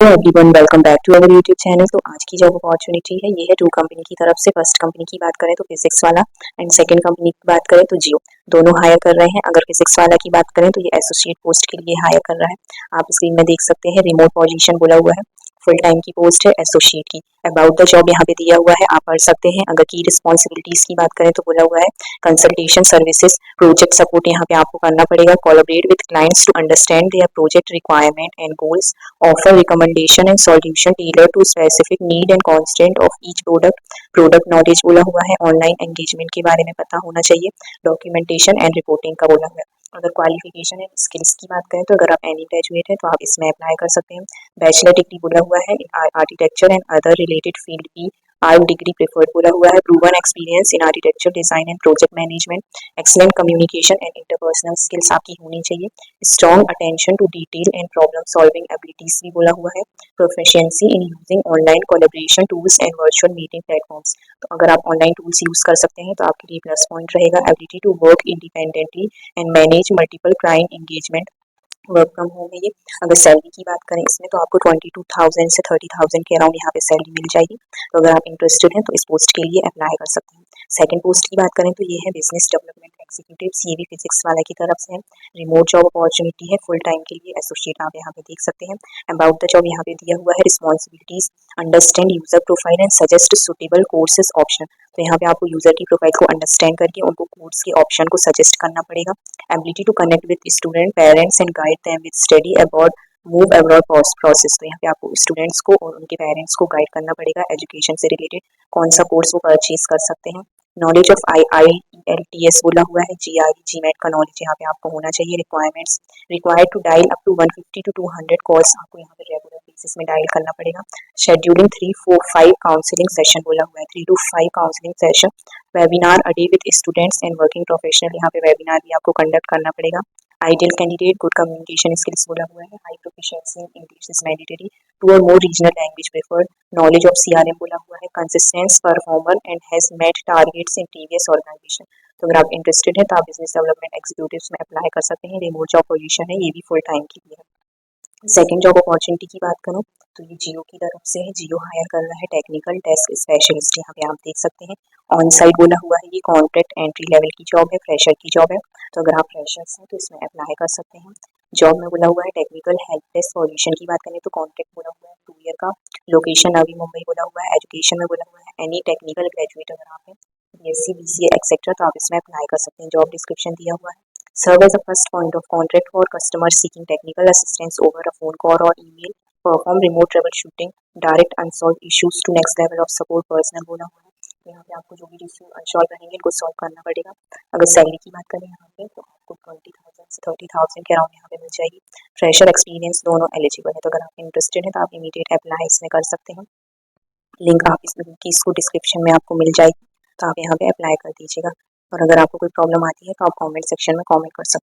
Everyone welcome back to our YouTube channel. तो आज की जॉब अपॉर्चुनिटी है ये है टू कंपनी की तरफ से। फर्स्ट कंपनी की बात करें तो फिजिक्स वाला एंड सेकंड कंपनी की बात करें तो जियो। दोनों हायर कर रहे हैं। अगर फिजिक्स वाला की बात करें तो ये एसोसिएट पोस्ट के लिए हायर कर रहा है। आप स्क्रीन में देख सकते हैं रिमोट पोजीशन बोला हुआ है। फुल टाइम की पोस्ट है एसोसिएट की। अबाउट द जॉब यहाँ पे दिया हुआ है, आप पढ़ सकते हैं। अगर की रिस्पॉन्सिबिलिटीज की बात करें तो बोला हुआ है कंसल्टेशन सर्विसेज, प्रोजेक्ट सपोर्ट यहाँ पे आपको करना पड़ेगा। Collaborate with clients to understand their project requirement and goals, offer recommendation and solution tailored to specific need and constraint of each product knowledge बोला हुआ है। ऑनलाइन एंगेजमेंट के बारे में पता होना चाहिए। डॉक्यूमेंटेशन एंड रिपोर्टिंग का बोला हुआ है। अगर क्वालिफिकेशन एंड स्किल्स की बात करें तो अगर आप एनी ग्रेजुएट हैं तो आप इसमें अप्लाई कर सकते हैं। बैचलर डिग्री बोला हुआ है in architecture and other related field की आर्ट डिग्री प्रेफर्ड बोला हुआ है। Proven experience in architecture design and project management, excellent communication and interpersonal skills आपकी होनी चाहिए। Strong attention to detail and problem solving abilities भी बोला हुआ है। Proficiency in using online collaboration tools and virtual meeting platforms. तो अगर आप ऑनलाइन टूल्स यूज कर सकते हैं तो आपके लिए प्लस पॉइंट रहेगा। Ability to work independently and manage multiple client engagement, work from home है ये। अगर सैलरी की बात करें इसमें तो आपको 22,000 से 30,000 के अराउंड यहाँ पे सैलरी मिल जाएगी। तो अगर आप इंटरेस्टेड हैं तो इस पोस्ट के लिए अप्लाई कर सकते हैं। सेकंड पोस्ट की बात करें तो ये है बिजनेस डेवलपमेंट एग्जीक्यूटिव, ये भी फिजिक्स वाला की तरफ से है। रिमोट जॉब अपॉर्चुनिटी है फुल टाइम के लिए। एसोसिएट आप यहाँ पे देख सकते हैं। अबाउट द जॉब यहाँ पे दिया हुआ है responsibilities, understand user profile and suggest suitable courses option. तो यहाँ पे आपको यूजर की प्रोफाइल को अंडरस्टैंड करके उनको कोर्स के ऑप्शन को सजेस्ट करना पड़ेगा। Ability to connect with student parents and guide them with study about move abroad process. तो यहाँ पे आपको स्टूडेंट्स को और उनके पेरेंट्स को गाइड करना पड़ेगा एजुकेशन से रिलेटेड कौन सा कोर्स वो परचेज कर सकते हैं। नॉलेज ऑफ IIELTS बोला हुआ है। GRE GMAT का नॉलेज यहाँ पे आपको होना चाहिए। Requirements, required to dial up to 150 to 200 calls आपको यहाँ पे रेगुलर बेसिस में डायल करना पड़ेगा। शेड्यूलिंग 3, 4, 5 काउंसलिंग सेशन बोला हुआ है। 3 to 5 counselling session, webinar a day with students and working professional, यहाँ पे वेबिनार भी आपको कंडक्ट करना पड़ेगा। Ideal candidate, good communication skills बोला हुआ है। High proficiency in English is mandatory, 2 or more regional language preferred. Knowledge of CRM बोला हुआ है। Consistence performer and has met targets in previous organisation. तो अगर आप इंटरेस्टेड हैं तो आप बिजनेस डेवलपमेंट एग्जीक्यूटिव में अप्लाई कर सकते हैं। रिमोट जॉब पोजीशन है, ये भी फुल टाइम की भी है। सेकंड जॉब अपॉर्चुनिटी की बात करूं तो ये जियो की तरफ से है। जियो हायर कर रहा है टेक्निकल डेस्क स्पेशलिस्ट, यहाँ पे आप देख सकते हैं। ऑन साइट बोला हुआ है। ये कॉन्ट्रैक्ट एंट्री लेवल की जॉब है, फ्रेशर की जॉब है। तो अगर आप फ्रेशर्स हैं तो इसमें अप्लाई कर सकते हैं। जॉब में बोला हुआ है टेक्निकल हेल्प डेस्क सॉल्यूशन की बात करें तो कॉन्ट्रैक्ट बोला हुआ है 2 ईयर का। लोकेशन नवी मुंबई बोला हुआ है। एजुकेशन में बोला हुआ है एनी टेक्निकल ग्रेजुएट अगर आप हैं, BSc BCA एक्सेट्रा, तो आप इसमें अप्लाई कर सकते हैं। जॉब डिस्क्रिप्शन दिया हुआ है। Serve as a first point of contact for customers seeking technical assistance over a phone call or email. Perform remote troubleshooting. Direct unsolved issues to next level of support personnel बोला हुआ है। तो यहाँ पे आपको जो भी इशू अनसॉल्व रहेंगे इनको सॉल्व करना पड़ेगा। अगर सैलरी की बात करें यहाँ पे तो आपको 20,000 से 30,000 के अराउंड यहाँ पे मिल जाएगी। फ्रेशर एक्सपीरियंस दोनों एलिजिबल है। तो अगर आप इंटरेस्टेड हैं तो आप इमीडिएट अप्लाई इसमें कर सकते हैं। लिंक आप इसको डिस्क्रिप्शन में आपको मिल जाएगी, तो आप यहाँ पे अप्लाई कर दीजिएगा। और अगर आपको कोई प्रॉब्लम आती है तो आप कमेंट सेक्शन में कमेंट कर सकते हैं।